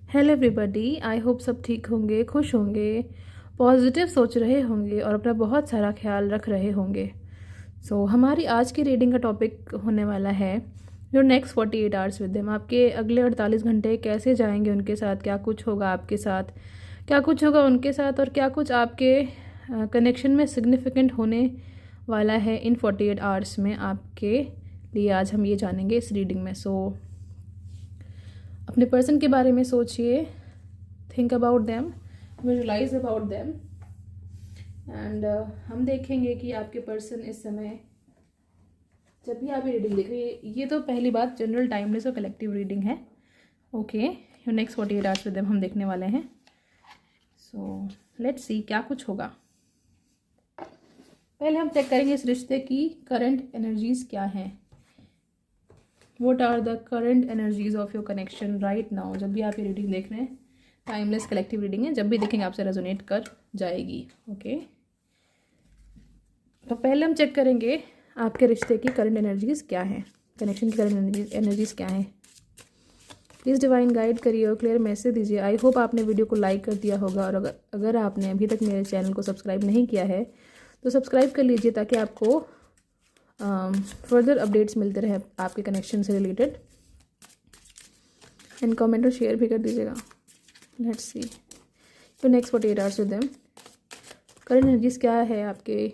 Hello everybody, I hope सब ठीक होंगे, खुश होंगे, पॉजिटिव सोच रहे होंगे और अपना बहुत सारा ख्याल रख रहे होंगे। हमारी आज की रीडिंग का टॉपिक होने वाला है your next 48 hours with them. आपके अगले 48 घंटे कैसे जाएंगे उनके साथ, क्या कुछ होगा आपके साथ, क्या कुछ होगा उनके साथ और क्या कुछ आपके कनेक्शन में सिग्निफिकेंट होने वाला है इन 48 आवर्स में आपके लिए। आज हम ये जानेंगे इस रीडिंग में। अपने पर्सन के बारे में सोचिए, think about them, visualize about them and हम देखेंगे कि आपके पर्सन इस समय जब भी आप ये रीडिंग देख रहे हैं, ये तो पहली बात जनरल टाइमलेस और कलेक्टिव रीडिंग है। Okay, your next 48 hours with them हम देखने वाले हैं। लेट्स सी क्या कुछ होगा। पहले हम चेक करेंगे इस रिश्ते की करंट एनर्जीज क्या हैं। What are the current energies of your connection right now. जब भी आप ये रीडिंग देख रहे हैं, टाइमलेस कलेक्टिव रीडिंग है, जब भी देखेंगे आपसे रेजोनेट कर जाएगी। ओके, तो पहले हम चेक करेंगे आपके रिश्ते की करंट एनर्जीज क्या हैं, कनेक्शन की करंट एनर्जीज क्या हैं। प्लीज़ डिवाइन गाइड करिए और क्लियर मैसेज दीजिए। आई होप आपने वीडियो को लाइक कर दिया होगा और अगर आपने अभी तक मेरे चैनल को सब्सक्राइब नहीं किया है तो सब्सक्राइब कर लीजिए ताकि आपको फर्दर अपडेट्स मिलते रहे आपके कनेक्शन से रिलेटेड। एंड कमेंट और शेयर भी कर दीजिएगा। लेट्स सी तो next 48 hours with them, current energies क्या है आपके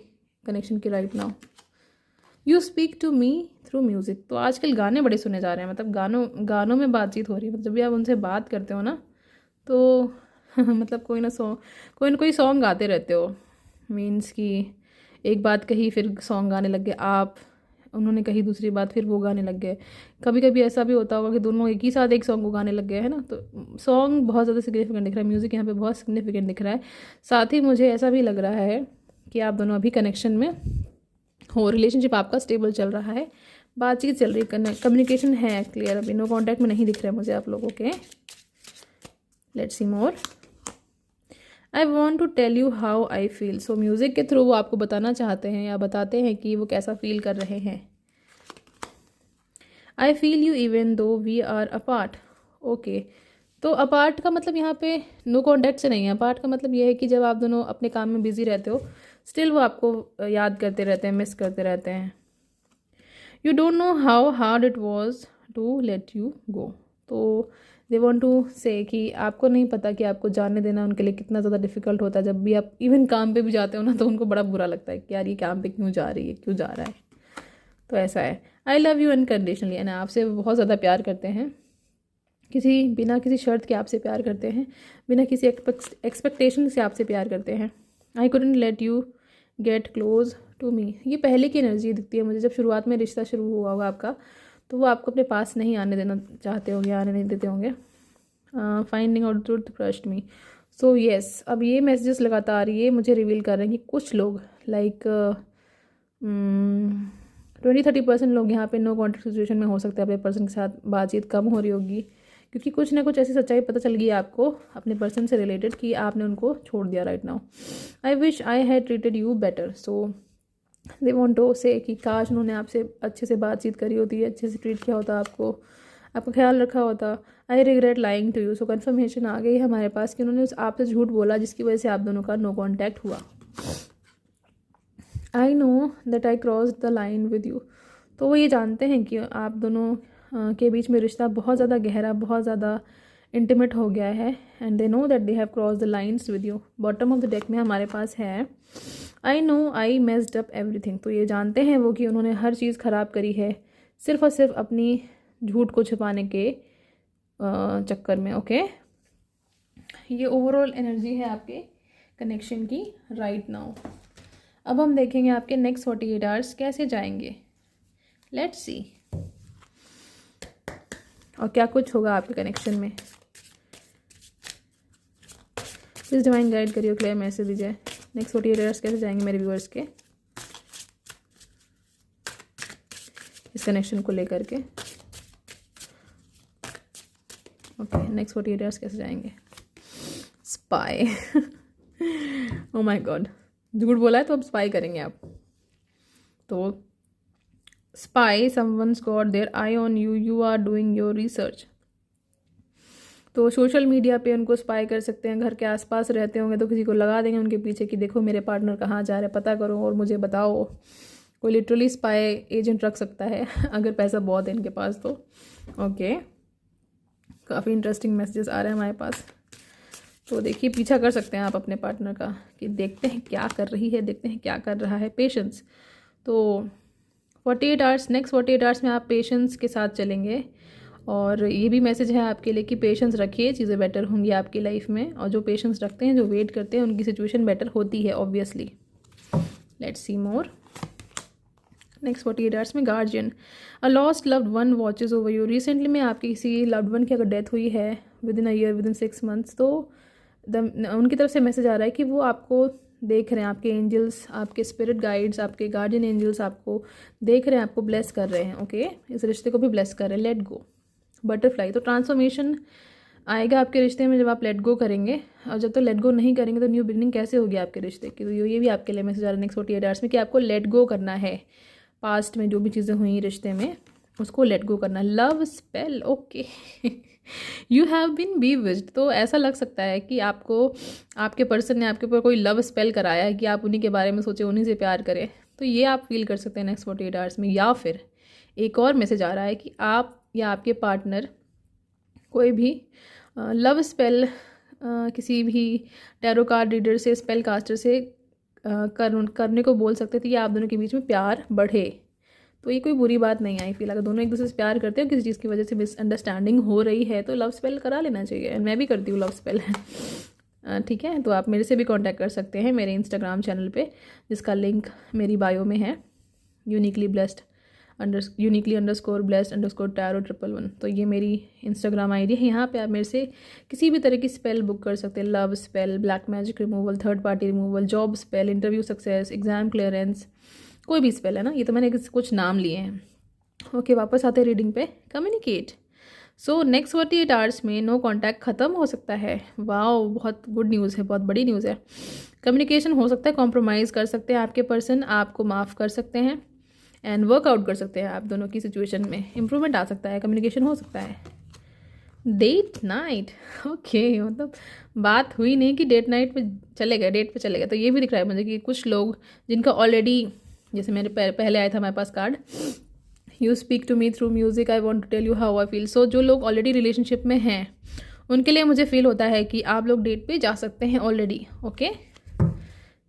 कनेक्शन की right now. You speak to me through music. तो आजकल गाने बड़े सुने जा रहे हैं, मतलब गानों में बातचीत हो रही है। मतलब जब भी आप उनसे बात करते हो ना तो मतलब कोई ना कोई सॉन्ग गाते रहते हो। मीन्स कि एक बात कही फिर सॉन्ग गाने लग गए आप, उन्होंने कही दूसरी बात फिर वो गाने लग गए। कभी कभी ऐसा भी होता होगा कि दोनों एक ही साथ एक सॉन्ग को गाने लग गए, है ना। तो सॉन्ग बहुत ज़्यादा सिग्निफिकेंट दिख रहा है, म्यूज़िक यहाँ पे बहुत सिग्निफिकेंट दिख रहा है। साथ ही मुझे ऐसा भी लग रहा है कि आप दोनों अभी कनेक्शन में हो, रिलेशनशिप आपका स्टेबल चल रहा है, बातचीत चल रही है, कम्युनिकेशन है क्लियर। अभी नो कॉन्टैक्ट में नहीं दिख रहा है मुझे आप लोगों के। Let's see more. I want to tell you how I feel. Music के थ्रू वो आपको बताना चाहते हैं या बताते हैं कि वो कैसा फील कर रहे हैं। I feel you even though we are apart. Okay, तो अपार्ट का मतलब यहाँ पे नो कॉन्टैक्ट से नहीं है। अपार्ट का मतलब ये है कि जब आप दोनों अपने काम में बिजी रहते हो, स्टिल वो आपको याद करते रहते हैं, मिस करते रहते हैं। You don't know how hard it was to let you go. तो दे वॉन्ट टू से कि आपको नहीं पता कि आपको जाने देना उनके लिए कितना ज़्यादा डिफिकल्ट होता है। जब भी आप इवन काम पे भी जाते हो ना तो उनको बड़ा बुरा लगता है कि यार ये काम पे क्यों जा रही है, क्यों जा रहा है। तो ऐसा है। आई लव यू अनकंडीशनली, यानी आपसे बहुत ज़्यादा प्यार करते हैं, बिना किसी शर्त के आपसे प्यार करते हैं, बिना किसी एक्सपेक्टेशन से आपसे प्यार करते हैं। I couldn't let you get close to me. ये पहले की एनर्जी दिखती है मुझे। जब शुरुआत में रिश्ता शुरू हुआ होगा आपका तो वो आपको अपने पास नहीं आने देना चाहते होंगे, आने नहीं देते होंगे। Finding out truth trust me. Yes, अब ये मैसेजेस लगातार ये मुझे रिवील कर रहे हैं कि कुछ लोग लाइक 20-30% लोग यहाँ पे नो कॉन्टैक्ट सिचुएशन में हो सकते हैं। अपने पर्सन के साथ बातचीत कम हो रही होगी क्योंकि कुछ ना कुछ ऐसी सच्चाई पता चल गई आपको अपने पर्सन से रिलेटेड कि आपने उनको छोड़ दिया right now. I wish I had treated you better. They want to say कि काश उन्होंने आपसे अच्छे से बातचीत करी होती, अच्छे से ट्रीट किया होता, आपका ख्याल रखा होता। I regret lying to you. Confirmation आ गई हमारे पास कि उन्होंने आपसे झूठ बोला जिसकी वजह से आप दोनों का नो कॉन्टैक्ट हुआ। I know that I cross the line with you. तो वो ये जानते हैं कि आप दोनों के बीच में रिश्ता बहुत ज़्यादा गहरा, बहुत ज़्यादा इंटीमेट हो गया है। And they know that they have cross the lines with you. Bottom of the deck में हमारे पास है I know I messed up everything. तो ये जानते हैं वो कि उन्होंने हर चीज़ ख़राब करी है सिर्फ और सिर्फ अपनी झूठ को छुपाने के चक्कर में। ओके, ये ओवरऑल एनर्जी है आपके कनेक्शन की राइट नाउ। अब हम देखेंगे आपके नेक्स्ट 48 आवर्स कैसे जाएंगे। लेट्स सी और क्या कुछ होगा आपके कनेक्शन में। प्लीज़ डिवाइन गाइड करिए, क्लियर मैसेज दीजिए। नेक्स्ट 48 आवर्स कैसे जाएंगे मेरे व्यूअर्स के इस कनेक्शन को लेकर के। ओके, नेक्स्ट 48 आवर्स कैसे जाएंगे। स्पाई ओ माय गॉड, झूठ बोला है तो अब स्पाई करेंगे आप। तो spy, someone's got their eye on you, you are doing your research. तो सोशल मीडिया पे उनको स्पाई कर सकते हैं, घर के आसपास रहते होंगे तो किसी को लगा देंगे उनके पीछे कि देखो मेरे पार्टनर कहाँ जा रहे हैं, पता करो और मुझे बताओ। कोई लिटरली स्पाई एजेंट रख सकता है अगर पैसा बहुत है इनके पास तो। ओके, काफ़ी इंटरेस्टिंग मैसेजेस आ रहे हैं हमारे पास। तो देखिए, पीछा कर सकते हैं आप अपने पार्टनर का कि देखते हैं क्या कर रही है, देखते हैं क्या कर रहा है। पेशेंस, तो 48 आवर्स, नेक्स्ट 48 आवर्स में आप पेशेंस के साथ चलेंगे। और ये भी मैसेज है आपके लिए कि पेशेंस रखिए, चीज़ें बेटर होंगी आपकी लाइफ में। और जो पेशेंस रखते हैं, जो वेट करते हैं, उनकी सिचुएशन बेटर होती है obviously. Let's see more. Next 48 hours में guardian, a lost loved one watches over you. Recently में आपकी किसी लव्ड वन की अगर डेथ हुई है with in a year, with in 6 months, तो उनकी तरफ से मैसेज आ रहा है कि वो आपको देख रहे हैं, आपके एंजल्स, आपके स्पिरिट गाइड्स, आपके गार्डियन एंजल्स आपको देख रहे हैं, आपको ब्लेस कर रहे हैं। ओके, इस रिश्ते को भी ब्लेस कर रहे हैं। लेट गो, बटरफ्लाई, तो ट्रांसफॉर्मेशन आएगा आपके रिश्ते में जब आप लेट गो करेंगे। और जब तक लेट गो नहीं करेंगे तो न्यू बिगनिंग कैसे होगी आपके रिश्ते की। तो ये भी आपके लिए मैसेज आ रहा है नेक्स्ट 48 आवर्स में कि आपको लेट गो करना है। पास्ट में जो भी चीज़ें हुई रिश्ते में उसको लेट गो करना। Love spell, okay you have been bewitched, तो ऐसा लग सकता है कि आपको आपके पर्सन ने आपके ऊपर कोई लव स्पेल कराया है कि आप उन्हीं के बारे में सोचें, उन्हीं से प्यार करें। तो ये आप फील कर सकते हैं नेक्स्ट 48 आवर्स में। या फिर एक और मैसेज आ रहा है कि आप या आपके पार्टनर कोई भी लव स्पेल किसी भी टैरो कार्ड रीडर से, स्पेल कास्टर से करने को बोल सकते थे कि आप दोनों के बीच में प्यार बढ़े। तो ये कोई बुरी बात नहीं आई फील। अगर दोनों एक दूसरे से प्यार करते हो, किसी चीज़ की वजह से मिसअंडरस्टैंडिंग हो रही है, तो लव स्पेल करा लेना चाहिए। एंड मैं भी करती हूँ लव स्पेल ठीक है। तो आप मेरे से भी कांटेक्ट कर सकते हैं मेरे इंस्टाग्राम चैनल पे, जिसका लिंक मेरी बायो में है, यूनिकली _blessed_tarot111। तो ये मेरी इंस्टाग्राम आईडी है। यहाँ पे आप मेरे से किसी भी तरह की स्पेल बुक कर सकते हैं। Love spell, black magic removal, third party removal, job spell, interview success, exam clearance, कोई भी स्पेल है ना। ये तो मैंने कुछ नाम लिए हैं। ओके, वापस आते हैं रीडिंग पे। कम्युनिकेट, सो नेक्स्ट 48 आवर्स में नो कॉन्टैक्ट ख़त्म हो सकता है। वाओ, बहुत गुड न्यूज़ है, बहुत बड़ी न्यूज़ है। कम्युनिकेशन हो सकता है, कॉम्प्रोमाइज़ कर सकते हैं आपके पर्सन, आपको माफ़ कर सकते हैं एंड वर्कआउट कर सकते हैं। आप दोनों की सिचुएशन में इंप्रूवमेंट आ सकता है, कम्युनिकेशन हो सकता है। डेट नाइट, ओके, मतलब बात हुई नहीं कि डेट नाइट पे चले गए, डेट पे चले गए। तो ये भी दिख रहा है मुझे कि कुछ लोग जिनका ऑलरेडी, जैसे मेरे पहले आया था हमारे पास card, you speak to me through music, I want to tell you how I feel. So जो लोग ऑलरेडी रिलेशनशिप में हैं उनके लिए मुझे फील होता है कि आप लोग डेट पे जा सकते हैं ऑलरेडी। ओके,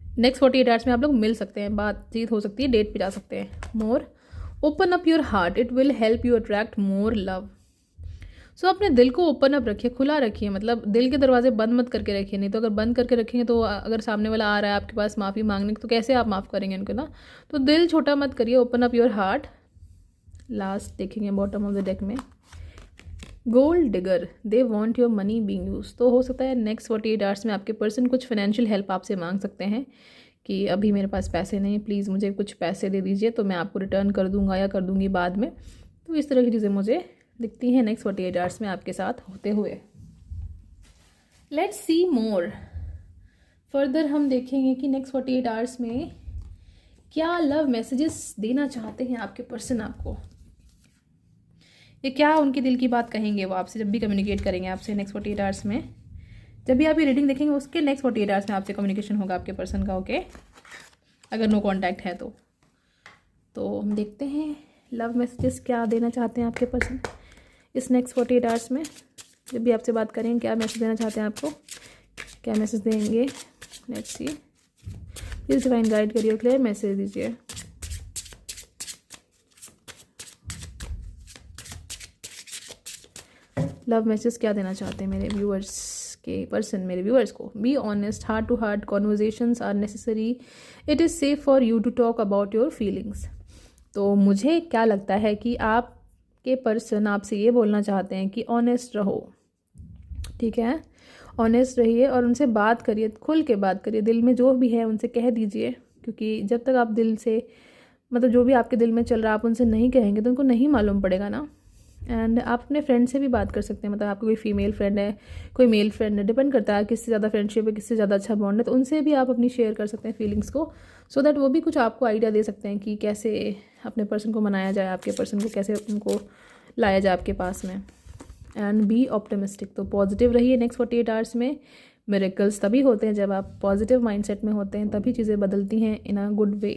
नेक्स्ट 48 आवर्स में आप लोग मिल सकते हैं, बातचीत हो सकती है, डेट पे जा सकते हैं। More, open up your heart, it will help you attract more love. So अपने दिल को ओपन अप रखिए, खुला रखिए, मतलब दिल के दरवाजे बंद मत करके रखिए। नहीं तो अगर बंद करके रखेंगे तो अगर सामने वाला आ रहा है आपके पास माफ़ी मांगने, तो कैसे आप माफ़ करेंगे उनको ना। तो दिल छोटा मत करिए, open up your heart. Last देखेंगे बॉटम ऑफ द डेक में, gold digger, they want your money being use. तो हो सकता है नेक्स्ट 48 आवर्स में आपके पर्सन कुछ फाइनेंशियल हेल्प आपसे मांग सकते हैं कि अभी मेरे पास पैसे नहीं, प्लीज़ मुझे कुछ पैसे दे दीजिए, तो मैं आपको रिटर्न कर दूंगा या कर दूंगी बाद में। तो इस तरह की चीज़ें मुझे दिखती हैं नेक्स्ट 48 आवर्स में आपके साथ होते हुए। लेट्स सी मोर फर्दर, हम देखेंगे कि नेक्स्ट 48 आवर्स में क्या लव मैसेजेस देना चाहते हैं आपके पर्सन आपको, ये क्या उनके दिल की बात कहेंगे वो आपसे जब भी कम्युनिकेट करेंगे आपसे नेक्स्ट 48 आवर्स में। जब भी आप ये रीडिंग देखेंगे उसके नेक्स्ट 48 आवर्स में आपसे कम्युनिकेशन होगा आपके पर्सन का। ओके, अगर नो कॉन्टैक्ट है तो हम देखते हैं लव मैसेजेस क्या देना चाहते हैं आपके पर्सन इस नेक्स्ट 48 आवर्स में। जब भी आपसे बात करेंगे क्या मैसेज देना चाहते हैं आपको, क्या मैसेज देंगे। Let's see, please divine guide करिए, क्लियर मैसेज दीजिए। लव मैसेज क्या देना चाहते हैं मेरे व्यूअर्स के पर्सन, मेरे व्यूअर्स को। Be honest, heart to heart conversations are necessary, it is safe for you to talk about your feelings. तो मुझे क्या लगता है कि आपके पर्सन आपसे ये बोलना चाहते हैं कि ऑनेस्ट रहो, ठीक है, ऑनेस्ट रहिए और उनसे बात करिए, खुल के बात करिए, दिल में जो भी है उनसे कह दीजिए। क्योंकि जब तक आप दिल से, मतलब जो भी आपके दिल में चल रहा है आप उनसे नहीं कहेंगे तो उनको नहीं मालूम पड़ेगा ना। एंड आप अपने फ्रेंड से भी बात कर सकते हैं, मतलब आपको कोई फीमेल फ्रेंड है, कोई मेल फ्रेंड है, डिपेंड करता है किससे ज़्यादा फ्रेंडशिप है, किससे ज़्यादा अच्छा बॉन्ड है, तो उनसे भी आप अपनी शेयर कर सकते हैं फीलिंग्स को, सो दैट वो भी कुछ आपको आइडिया दे सकते हैं कि कैसे अपने पर्सन को मनाया जाए, आपके पर्सन को कैसे उनको लाया जाए आपके पास में। And be optimistic. तो पॉजिटिव रहिए नेक्स्ट 48 आवर्स में। मिरेकल्स तभी होते हैं जब आप पॉजिटिव माइंडसेट में होते हैं, तभी चीज़ें बदलती हैं in a good way.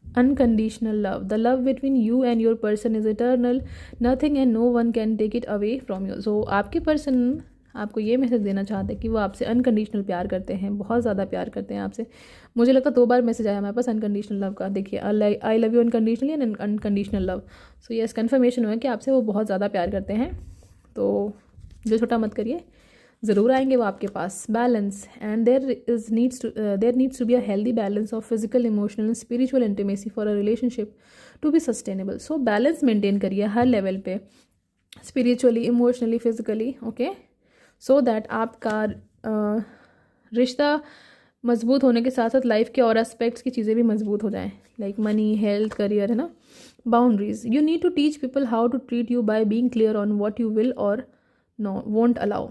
Unconditional love, the love between you and your person is eternal, nothing and no one can take it away from you. So आपके पर्सन आपको ये मैसेज देना चाहते हैं कि वो आपसे अनकंडीशनल प्यार करते हैं, बहुत ज़्यादा प्यार करते हैं आपसे। मुझे लगता है 2 बार मैसेज आया हमारे पास अनकंडीशनल लव का। देखिए, I love you unconditionally and unconditional love. So yes, confirmation हुआ कि आपसे वो बहुत ज़्यादा प्यार करते हैं। तो जो छोटा मत करिए, ज़रूर आएंगे वो आपके पास। Balance, and there needs to be a healthy balance of physical, emotional and spiritual intimacy for a relationship to be sustainable. So balance maintain करिए हर लेवल पे, spiritually, emotionally, physically, okay, so that आपका रिश्ता मजबूत होने के साथ साथ लाइफ के और एस्पेक्ट्स की चीज़ें भी मजबूत हो जाएं, लाइक मनी, हेल्थ, करियर, है ना। Boundaries, you need to teach people how to treat you by being clear on what you will और no won't allow.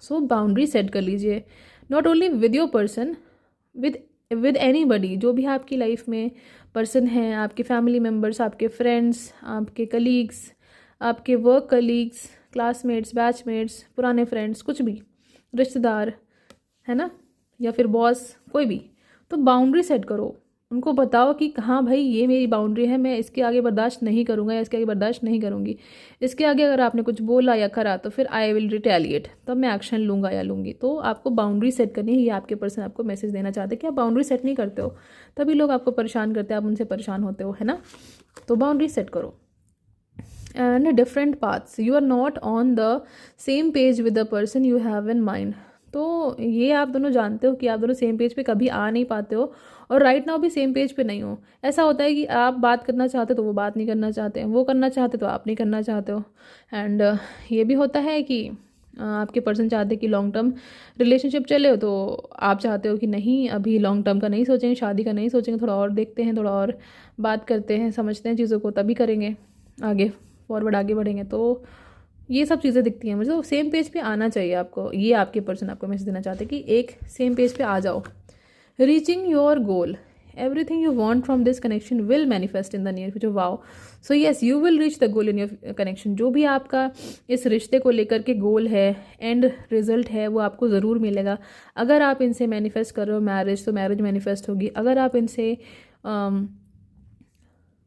So boundary set कर लीजिए, not only with your person, with anybody, जो भी आपकी life में person हैं, आपके family members, आपके फ्रेंड्स, आपके कलीग्स, आपके वर्क कलीग्स, क्लासमेट्स, बैचमेट्स, पुराने फ्रेंड्स, कुछ भी, रिश्तेदार, है ना, या फिर बॉस, कोई भी। तो बाउंड्री सेट करो, उनको बताओ कि हाँ भाई ये मेरी बाउंड्री है, मैं इसके आगे बर्दाश्त नहीं करूँगा या इसके आगे बर्दाश्त नहीं करूँगी। इसके आगे अगर आपने कुछ बोला या करा तो फिर आई विल रिटेलिएट, तब मैं एक्शन लूँगा या लूँगी। तो आपको बाउंड्री सेट करनी है। ये आपके पर्सन आपको मैसेज देना चाहते हैं कि आप बाउंड्री सेट नहीं करते हो, तभी लोग आपको परेशान करते हैं, आप उनसे परेशान होते हो, है ना। तो बाउंड्री सेट करो। And different paths, you are not on the same page with the person you have in mind. तो ये आप दोनों जानते हो कि आप दोनों सेम पेज पे कभी आ नहीं पाते हो, और राइट नाउ भी सेम पेज पे नहीं हो। ऐसा होता है कि आप बात करना चाहते हो तो वो बात नहीं करना चाहते हैं, वो करना चाहते तो आप नहीं करना चाहते हो। एंड ये भी होता है कि आपके पर्सन चाहते हैं कि लॉन्ग टर्म रिलेशनशिप चले हो, तो आप चाहते हो कि नहीं, अभी लॉन्ग टर्म का नहीं सोचेंगे, शादी का नहीं सोचेंगे, थोड़ा और देखते हैं, थोड़ा और बात करते हैं, समझते हैं चीज़ों को, तभी करेंगे आगे, फॉरवर्ड आगे बढ़ेंगे। तो ये सब चीज़ें दिखती हैं मुझे। तो सेम पेज पे आना चाहिए आपको, ये आपके पर्सन आपको मैसेज देना चाहते हैं कि एक सेम पेज पे आ जाओ। Reaching your goal, everything you want from this connection will manifest in the near future. Wow, so yes, you will reach the goal in your connection. जो भी आपका इस रिश्ते को लेकर के गोल है, एंड रिजल्ट है, वो आपको ज़रूर मिलेगा। अगर आप इनसे मैनिफेस्ट कर रहे हो मैरिज, तो मैरिज मैनिफेस्ट होगी। अगर आप इनसे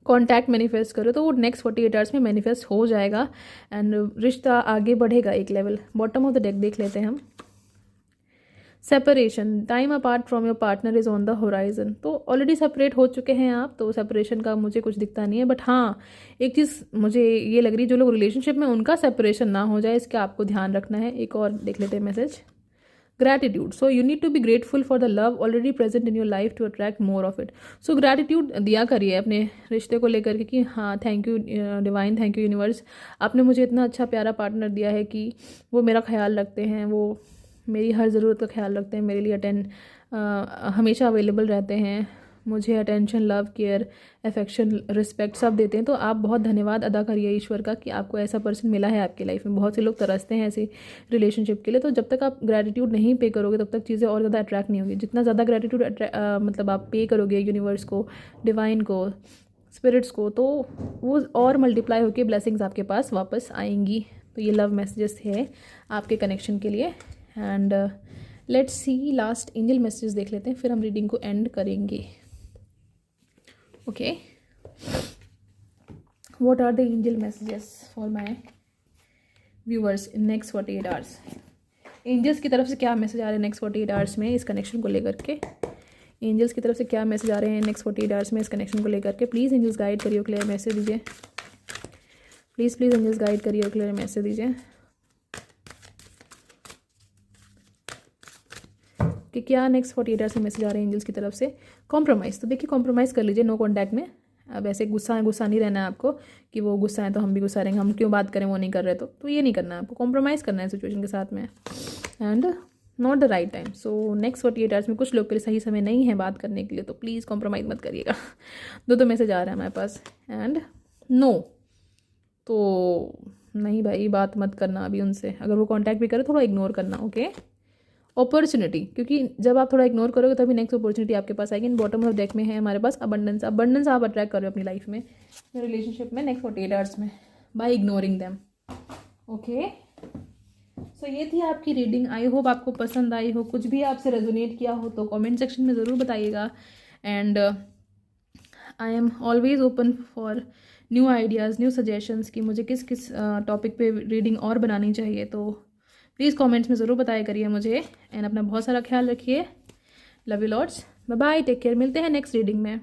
कॉन्टैक्ट मैनिफेस्ट करो तो वो नेक्स्ट 48 आवर्स में मैनिफेस्ट हो जाएगा, एंड रिश्ता आगे बढ़ेगा एक level. Bottom of the deck देख लेते हैं हम। Separation, time apart from your partner is on the horizon. तो ऑलरेडी सेपरेट हो चुके हैं आप, तो सेपरेशन का मुझे कुछ दिखता नहीं है। बट हाँ, एक चीज़ मुझे ये लग रही है, जो लोग रिलेशनशिप में, उनका सेपरेशन ना हो जाए, इसका आपको ध्यान रखना है। एक और देख लेते हैं message. Gratitude, so you need to be grateful for the love already present in your life to attract more of it. So gratitude दिया करिए अपने रिश्ते को लेकर के कि हाँ, thank you divine, thank you universe, आपने मुझे इतना अच्छा प्यारा पार्टनर दिया है कि वो मेरा ख्याल रखते हैं, वो मेरी हर ज़रूरत का ख्याल रखते हैं, मेरे लिए हमेशा अवेलेबल रहते हैं, मुझे attention, love, care, affection, respect सब देते हैं। तो आप बहुत धन्यवाद अदा करिए ईश्वर का कि आपको ऐसा पर्सन मिला है आपकी लाइफ में। बहुत से लोग तरसते हैं ऐसे रिलेशनशिप के लिए, तो जब तक आप ग्रैटिट्यूड नहीं पे करोगे तब तक चीज़ें और ज़्यादा अट्रैक्ट नहीं होगी। जितना ज़्यादा ग्रैटिट्यूड मतलब आप पे करोगे यूनिवर्स को, डिवाइन को, स्पिरिट्स को, तो वो और मल्टीप्लाई होकर ब्लेसिंग्स आपके पास वापस आएंगी। तो ये लव मैसेजेस है आपके कनेक्शन के लिए। And let's see last angel messages देख लेते हैं, फिर हम रीडिंग को एंड करेंगे। Okay, what are the angel messages for my viewers in next 48 hours. Angels की तरफ से क्या मैसेज आ रहे हैं नेक्स्ट 48 आवर्स में इस कनेक्शन को लेकर के। एंजल्स की तरफ से क्या मैसेज आ रहे हैं नेक्स्ट 48 आवर्स में इस कनेक्शन को लेकर के। प्लीज़ एंजल्स गाइड करिए, क्लियर मैसेज दीजिए। प्लीज़ एंजल्स गाइड करिए, क्लियर मैसेज दीजिए कि क्या नेक्स्ट 48 आवर्स में मैसेज आ रहे हैं एंजल्स की तरफ से। कॉम्प्रोमाइज़, तो देखिए कॉम्प्रोमाइज़ कर लीजिए, नो कॉन्टैक्ट में। अब ऐसे गुस्सा नहीं रहना है आपको कि वो गुस्सा है तो हम भी गुस्सा रहेंगे, हम क्यों बात करें, वो नहीं कर रहे तो ये नहीं करना है आपको। कॉम्प्रोमाइज़ करना है सिचुएशन के साथ में, and not the right time. So next 48 hours में कुछ लोग के लिए सही समय नहीं है बात करने के लिए, तो प्लीज़ कॉम्प्रोमाइज़ मत करिएगा। दो मैसेज आ रहा है हमारे पास। एंड नो, तो नहीं भाई, बात मत करना अभी उनसे। अगर वो कॉन्टैक्ट भी करे थोड़ा इग्नोर करना, ओके। अपॉर्चुनिटी, क्योंकि जब आप थोड़ा इग्नोर करोगे तभी नेक्स्ट अपॉर्चुनिटी आपके पास आएगी। इन बॉटम ऑफ डेक में है हमारे पास अबंडेंस। अबंडेंस आप अट्रैक्ट कर रहे हो अपनी लाइफ में, रिलेशनशिप में नेक्स्ट 48 आवर्स में। By ignoring them. Okay, so ये थी आपकी रीडिंग। आई होप आपको पसंद आई हो, कुछ भी आपसे रेजोनेट किया हो तो कमेंट सेक्शन में ज़रूर बताइएगा। And I am always open for new ideas, new suggestions कि मुझे किस किस टॉपिक पे रीडिंग और बनानी चाहिए। तो प्लीज़ कमेंट्स में ज़रूर बताया करिए मुझे। एंड अपना बहुत सारा ख्याल रखिए। Love you lots, bye bye, take care. मिलते हैं नेक्स्ट रीडिंग में।